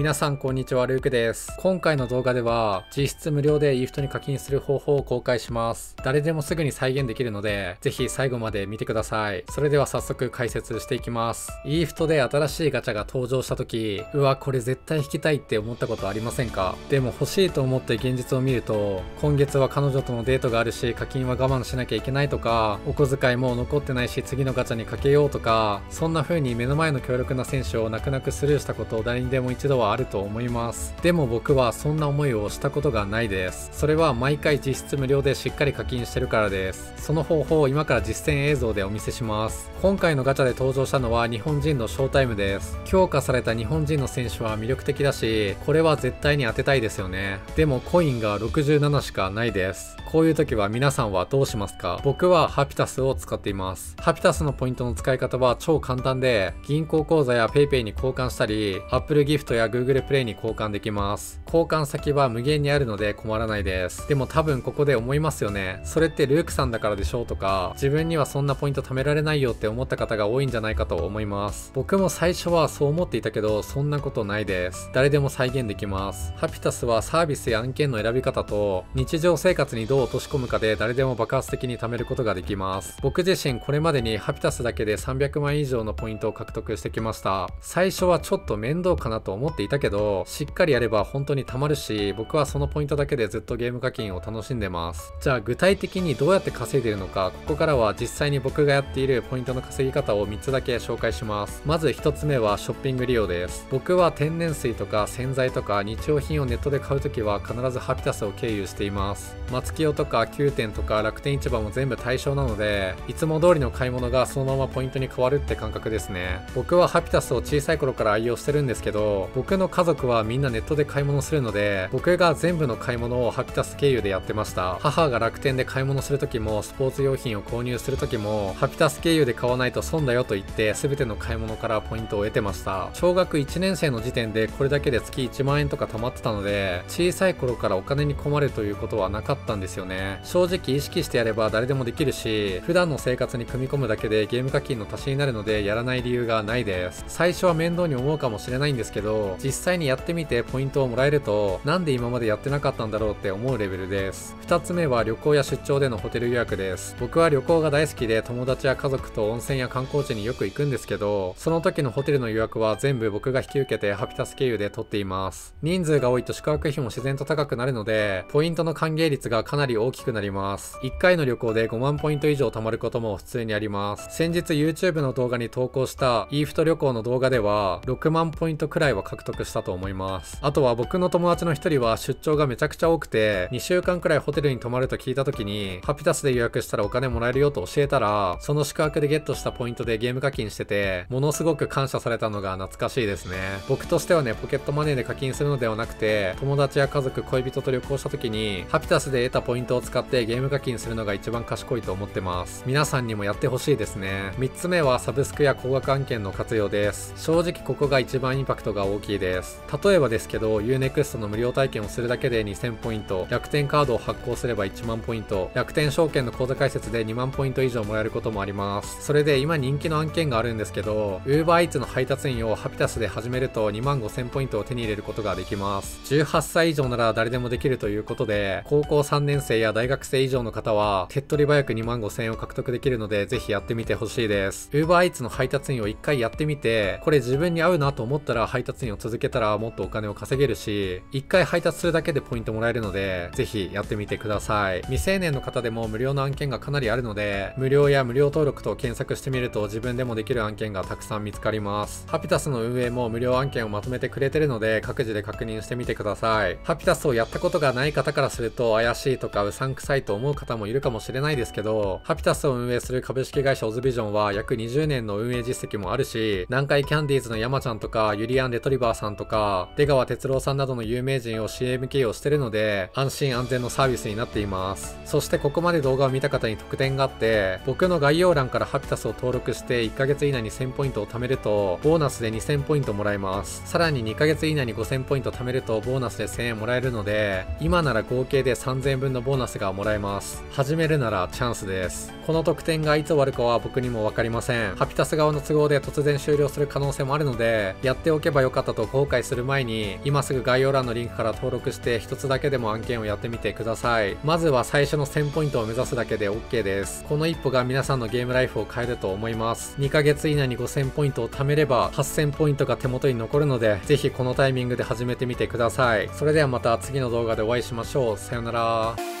皆さんこんにちは、ルークです。今回の動画では実質無料で ETH に課金する方法を公開します。誰でもすぐに再現できるので、ぜひ最後まで見てください。それでは早速解説していきます。ETH で新しいガチャが登場した時、うわ、これ絶対引きたいって思ったことありませんか？でも欲しいと思って現実を見ると、今月は彼女とのデートがあるし、課金は我慢しなきゃいけないとか、お小遣いも残ってないし次のガチャにかけようとか、そんな風に目の前の強力な選手を泣く泣くスルーしたことを誰にでも一度はあると思います。でも僕はそんな思いをしたことがないです。それは毎回実質無料でしっかり課金してるからです。その方法を今から実践映像でお見せします。今回のガチャで登場したのは日本人のショータイムです。強化された日本人の選手は魅力的だし、これは絶対に当てたいですよね。でもコインが67しかないです。こういう時は皆さんはどうしますか？僕はハピタスを使っています。ハピタスのポイントの使い方は超簡単で、銀行口座や PayPay に交換したり、Apple ギフトや Google プレイに交換できます。交換先は無限にあるので困らないです。でも多分ここで思いますよね。それってルークさんだからでしょうとか、自分にはそんなポイント貯められないよって思った方が多いんじゃないかと思います。僕も最初はそう思っていたけど、そんなことないです。誰でも再現できます。ハピタスはサービスや案件の選び方と、日常生活にどう落とし込むかで誰でも爆発的に貯めることができます。僕自身これまでにハピタスだけで300万以上のポイントを獲得してきました。最初はちょっと面倒かなと思っていたけど、しっかりやれば本当に貯まるし、僕はそのポイントだけでずっとゲーム課金を楽しんでます。じゃあ具体的にどうやって稼いでいるのか、ここからは実際に僕がやっているポイントの稼ぎ方を3つだけ紹介します。まず1つ目はショッピング利用です。僕は天然水とか洗剤とか日用品をネットで買うときは必ずハピタスを経由しています。松清とか9店とか楽天市場も全部対象なので、いつも通りの買い物がそのままポイントに変わるって感覚ですね。僕はハピタスを小さい頃から愛用してるんですけど、僕の家族はみんなネットで買い物するので、僕が全部の買い物をハピタス経由でやってました。母が楽天で買い物する時も、スポーツ用品を購入する時も、ハピタス経由で買わないと損だよと言って、全ての買い物からポイントを得てました。小学1年生の時点でこれだけで月1万円とか貯まってたので、小さい頃からお金に困るということはなかったんですよね。正直意識してやれば誰でもできるし、普段の生活に組み込むだけでゲーム課金の足しになるので、やらない理由がないです。最初は面倒に思うかもしれないんですけど、実際にやってみてポイントをもらえると、なんで今までやってなかったんだろうって思うレベルです。2つ目は旅行や出張でのホテル予約です。僕は旅行が大好きで、友達や家族と温泉や観光地によく行くんですけど、その時のホテルの予約は全部僕が引き受けてハピタス経由で取っています。人数が多いと宿泊費も自然と高くなるので、ポイントの還元率がかなり大きくなります。1回の旅行で5万ポイント以上貯まることも普通にあります。先日 YouTube の動画に投稿した ETH 旅行の動画では6万ポイントくらいは獲得したと思います。あとは僕の友達の一人は出張がめちゃくちゃ多くて、2週間くらいホテルに泊まると聞いた時に、ハピタスで予約したらお金もらえるよと教えたら、その宿泊でゲットしたポイントでゲーム課金してて、ものすごく感謝されたのが懐かしいですね。僕としてはね、ポケットマネーで課金するのではなくて、友達や家族、恋人と旅行した時にハピタスで得たポイントを使ってゲーム課金するのが一番賢いと思ってます。皆さんにもやってほしいですね。3つ目はサブスクや高額案件の活用です。正直ここが一番インパクトが大きいです。例えばですけど、 Unext の無料体験をするだけで2000ポイント、楽天カードを発行すれば1万ポイント、楽天証券の口座開設で2万ポイント以上もらえることもあります。それで今人気の案件があるんですけど、 UberEats の配達員をハピタスで始めると2万5000ポイントを手に入れることができます。18歳以上なら誰でもできるということで、高校3年生や大学生以上の方は手っ取り早く2万5000円を獲得できるので、ぜひやってみてほしいです。 UberEats の配達員を1回やってみて、これ自分に合うなと思ったら配達員を続けたらもっとお金を稼げるし、1回配達するだけでポイントもらえるので、ぜひやってみてください。未成年の方でも無料の案件がかなりあるので、無料や無料登録と検索してみると自分でもできる案件がたくさん見つかります。ハピタスの運営も無料案件をまとめてくれてるので、各自で確認してみてください。ハピタスをやったことがない方からすると怪しいとかうさんくさいと思う方もいるかもしれないですけど、ハピタスを運営する株式会社オズビジョンは約20年の運営実績もあるし、南海キャンディーズの山ちゃんとかユリアン・レトリバーさんとか出川哲朗さんなどの有名人を CM 起用してるので、安心安全のサービスになっています。そしてここまで動画を見た方に特典があって、僕の概要欄からハピタスを登録して1ヶ月以内に1000ポイントを貯めるとボーナスで2000ポイントもらえます。さらに2ヶ月以内に5000ポイント貯めるとボーナスで1000円もらえるので、今なら合計で3000円分のボーナスがもらえます。始めるならチャンスです。この特典がいつ終わるかは僕にも分かりません。ハピタス側の都合で突然終了する可能性もあるので、やっておけばよかったと後悔する前に、今すぐ概要欄のリンクから登録して一つだけでも案件をやってみてください。まずは最初の1000ポイントを目指すだけで OK です。この一歩が皆さんのゲームライフを変えると思います。2ヶ月以内に5000ポイントを貯めれば8000ポイントが手元に残るので、ぜひこのタイミングで始めてみてください。それではまた次の動画でお会いしましょう。さよなら。